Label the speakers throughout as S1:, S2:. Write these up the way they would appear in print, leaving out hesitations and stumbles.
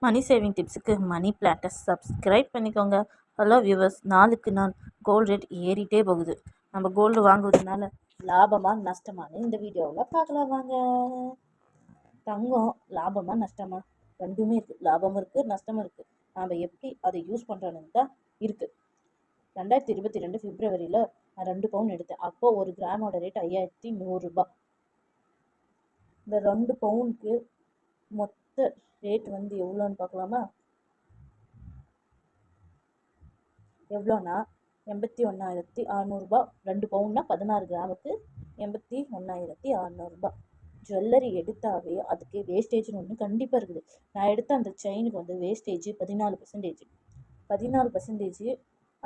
S1: மணி saving டிப்ஸுக்கு மணி பிளான்ட்டை subscribe பண்ணிக்கோங்க. Hello viewers, நாளுக்கு நாள் கோல்டு ரேட் ஏறிட்டே போகுது. நம்ம கோல்டு வாங்குவதுனால லாபமாக நஷ்டமானு இந்த வீடியோவில் பார்க்கலாம் வாங்க. தங்கம் லாபமாக நஷ்டமா ரெண்டுமே இருக்குது. லாபமும் இருக்குது, நஷ்டமும் இருக்குது. நாம் எப்படி அதை யூஸ் பண்ணுறோன்னு தான் இருக்குது. 2022 பிப்ரவரியில் நான் 2 பவுன் எடுத்தேன். அப்போது ஒரு கிராமோட ரேட் 5100 ரூபாய். இந்த 2 பவுனுக்கு மொத்த ரேட் வந்து எவ்வளோன்னு பார்க்கலாமா? எவ்வளோனா 81,600 ரூபாய். 2 பவுன்னா 16 கிராமுக்கு 81,600 ரூபாய். ஜுவல்லரி எடுத்தாவே அதுக்கு வேஸ்டேஜ்னு ஒன்று கண்டிப்பாக இருக்குது. நான் எடுத்த அந்த செயினுக்கு வந்து வேஸ்டேஜ் 14%. 14%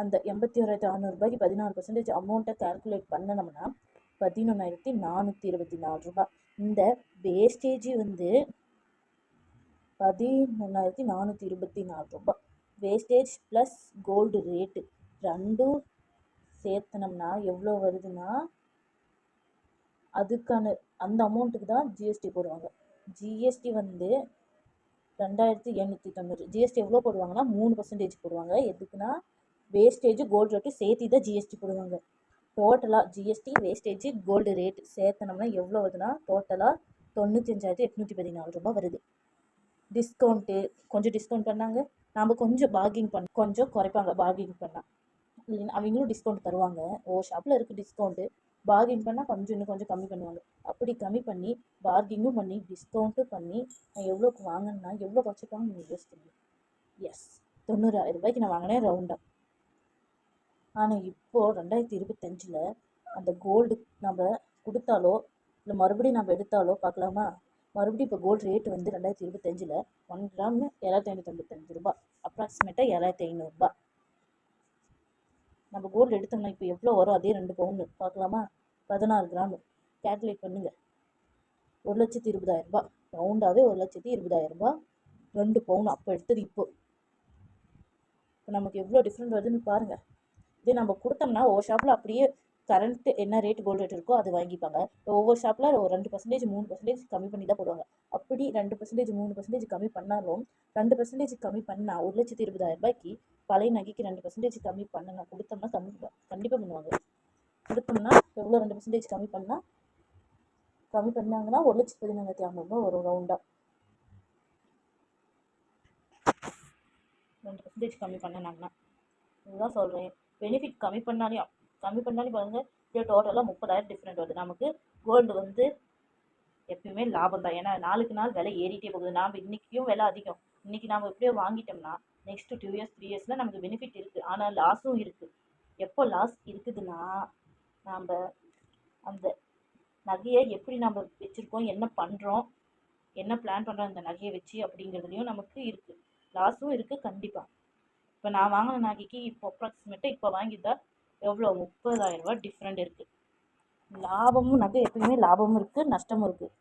S1: அந்த 81,600 ரூபாய்க்கு 14% அமௌண்ட்டை கால்குலேட் பண்ணணும்னா 11,424 ரூபாய். இந்த வேஸ்டேஜ் வந்து 11,424 ரூபாய். வேஸ்டேஜ் ப்ளஸ் கோல்டு ரேட்டு ரெண்டும் சேர்த்தனோம்னா எவ்வளோ வருதுன்னா, அதுக்கான அந்த அமௌண்ட்டுக்கு தான் ஜிஎஸ்டி போடுவாங்க. ஜிஎஸ்டி வந்து 2,890. ஜிஎஸ்டி எவ்வளோ போடுவாங்கன்னா 3% போடுவாங்க. எதுக்குன்னா வேஸ்டேஜ் கோல்டு ரேட்டு சேர்த்து தான் ஜிஎஸ்டி போடுவாங்க. டோட்டலாக ஜிஎஸ்டி வேஸ்டேஜ் கோல்டு ரேட்டு சேர்த்தனோம்னா எவ்வளோ வருதுன்னா டோட்டலாக 95,814 ரூபாய் வருது. டிஸ்கவுண்ட்டு கொஞ்சம் டிஸ்கவுண்ட் பண்ணாங்க, நாம் கொஞ்சம் பார்கிங் கொஞ்சம் குறைப்பாங்க. பார்கிங் பண்ணால் அவங்களும் டிஸ்கவுண்ட் தருவாங்க. ஷாப்பில் இருக்குது டிஸ்கவுண்ட்டு. பார்கிங் பண்ணால் இன்னும் கொஞ்சம் கம்மி பண்ணுவாங்க. அப்படி கம்மி பண்ணி பார்கிங்கும் பண்ணி டிஸ்கவுண்ட்டும் பண்ணி நான் எவ்வளோக்கு வாங்கினா எவ்வளோ குறைச்சிப்பாங்க நீங்கள் யோசிச்சுங்க. எஸ், 90,000 ரூபாய்க்கு நான் வாங்கினேன் ரவுண்டாக. ஆனால் இப்போது 2025 அந்த கோல்டு நம்ம கொடுத்தாலோ இல்லை மறுபடியும் நம்ம எடுத்தாலோ பார்க்கலாமா? மறுபடியும் இப்போ கோல்டு ரேட்டு வந்து 2025 1 கிராம் 7,595 ரூபாய், அப்ராக்சிமேட்டாக 7,500 ரூபாய். நம்ம கோல்டு எடுத்தோம்னா இப்போ எவ்வளோ வரும்? அதே 2 பவுன் பார்க்கலாமா? 16 கிராம் கேல்குலேட் பண்ணுங்க. 1,20,000 ரூபாய். ரவுண்டாகவே 1,20,000 ரூபாய் 2 பவுன் அப்போ எடுத்தது. இப்போ நமக்கு எவ்வளோ டிஃப்ரெண்ட் வருதுன்னு பாருங்கள். இதே நம்ம கொடுத்தோம்னா ஒவ்வொரு ஷாப்பில் அப்படியே கரண்ட்டு என்ன ரேட் கோல்டு ரேட் இருக்கோ அது வாங்கிப்பாங்க. ஒவ்வொரு ஷாப்பில் ஒரு 2% 3% கம்மி பண்ணி தான் போடுவாங்க. அப்படி 2% 3% கம்மி பண்ணாலும் 2% கம்மி பண்ணால் 1,20,000 ரூபாய்க்கு பழைய நகைக்கு 2% கம்மி பண்ண கொடுத்தோம்னா கண்டிப்பாக பண்ணுவாங்க. கொடுத்தோம்னா எவ்வளோ 2% கம்மி பண்ணாங்கன்னா 1,14,500 ரூபாய் வரும் ரவுண்டாக. 2% கம்மி பண்ணினாங்கன்னா இதுதான் சொல்கிறேன். பெனிஃபிட் கம்மி பண்ணாலே பாருங்கள், இப்போ டோட்டலாக 30,000 டிஃப்ரெண்ட் வருது. நமக்கு கோல்டு வந்து எப்பயுமே லாபம் தான். ஏன்னா நாளுக்கு நாள் விலை ஏறிட்டே போகுது. நாம் இன்றைக்கும் விலை அதிகம். இன்றைக்கி நாம் எப்படியோ வாங்கிட்டோம்னா நெக்ஸ்ட்டு 2 இயர்ஸ் 3 இயர்ஸில் நமக்கு பெனிஃபிட் இருக்குது. ஆனால் லாஸும் இருக்குது. எப்போ லாஸ் இருக்குதுன்னா, நாம் அந்த நகையை எப்படி நம்ம வச்சுருக்கோம், என்ன பண்ணுறோம், என்ன பிளான் பண்ணுறோம் அந்த நகையை வச்சு அப்படிங்கிறதுலையும் நமக்கு இருக்குது. லாஸும் இருக்குது கண்டிப்பாக. இப்போ நான் வாங்கின நகைக்கு இப்போ அப்ராக்சிமேட்டாக இப்போ வாங்கிட்டா எவ்வளோ 30,000 ரூபாய் டிஃப்ரெண்ட் இருக்குது. லாபமும் நகை எப்பயுமே லாபமும் இருக்குது, நஷ்டமும் இருக்குது.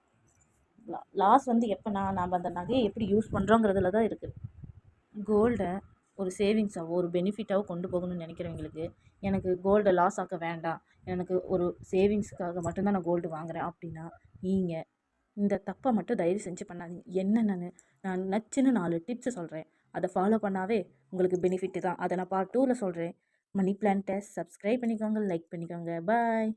S1: லாஸ் வந்து எப்போனா நாம் அந்த நகையை எப்படி யூஸ் பண்ணுறோங்கிறதுல தான் இருக்குது. கோல்டை ஒரு சேவிங்ஸாகவோ ஒரு பெனிஃபிட்டாகவோ கொண்டு போகணும்னு நினைக்கிறவங்களுக்கு, எனக்கு கோல்டை லாஸ் ஆக்க வேண்டாம், எனக்கு ஒரு சேவிங்ஸுக்காக மட்டும்தான் நான் கோல்டு வாங்குகிறேன் அப்படின்னா, நீங்கள் இந்த தப்பை மட்டும் தயவு செஞ்சு பண்ணாதீங்க. என்னென்னு நான் நச்சுன்னு 4 டிப்ஸ் சொல்கிறேன். அதை ஃபாலோ பண்ணாவே உங்களுக்கு பெனிஃபிட்டு தான். அதை நான் பார்ட் 2ல் சொல்கிறேன். மணி பிளான்ட்டை சப்ஸ்கிரைப் பண்ணிக்கோங்க, லைக் பண்ணிக்கோங்க. பாய்.